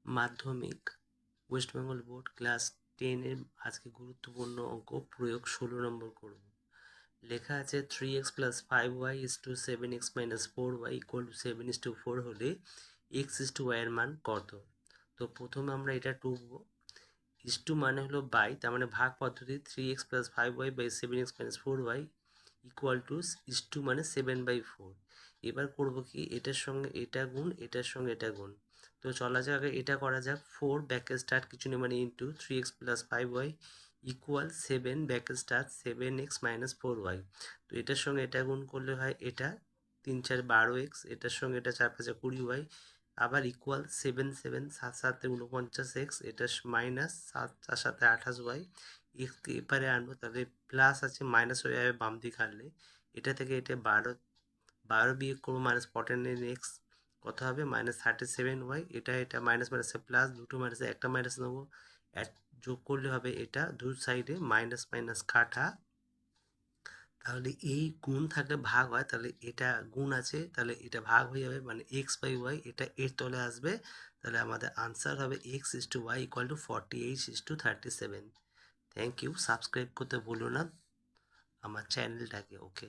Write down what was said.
মাধ্যমিক West Bengal board class 10 আজকে গুরুত্বপূর্ণ অঙ্ক প্রয়োগ 16 নম্বর করব। লেখা আছে 3x + 5y = 7x - 4y = 7:4 হলে x y এর মান কত? তো প্রথমে আমরা এটা টুকব। ইস্টু মানে হলো বাই, তার মানে ভাগ পদ্ধতি 3x + 5y / 7x - 4y = is to মানে 7/4। এবার করব কি, এটার সঙ্গে এটা গুণ, এটার সঙ্গে এটা গুণ। তো চলা যাক, এটা করা যাক। 4 ব্যাকে স্টার্ট কিছু নেই, মানে ইন্টু 3x + 5y = 7 ব্যাকে স্টার্ট 7x - 4y। তো এটার সঙ্গে এটা গুণ করলে হয় এটা 3 4 12x, এটার সঙ্গে এটা 4 5 20y, আবার ইকুয়াল 7 7 7 7 49x, এটা মাইনাস 7 4 7 28y। এক্সকে এপারে আনবো, তাহলে প্লাস আছে মাইনাস হয়ে যাবে বাম দিকে আনলে। এটা থেকে এটা 12 বিয়োগ করবো, -14x কত হবে, -37y। এটা মাইনাস মাইনাসে প্লাস, দুটো মাইনাসে একটা মাইনাস নেবো, যোগ করলে হবে এটা দু সাইডে মাইনাস মাইনাস কাটা। তাহলে এই গুণ থাকলে ভাগ হয়, তাহলে এটা গুণ আছে, তাহলে এটা ভাগ হয়ে যাবে, মানে x/y এটা এর তলে আসবে। তাহলে আমাদের আনসার হবে x = y = 48:37। Thank you. Subscribe করতে ভুলো না আমার চ্যানেলটাকে। ওকে।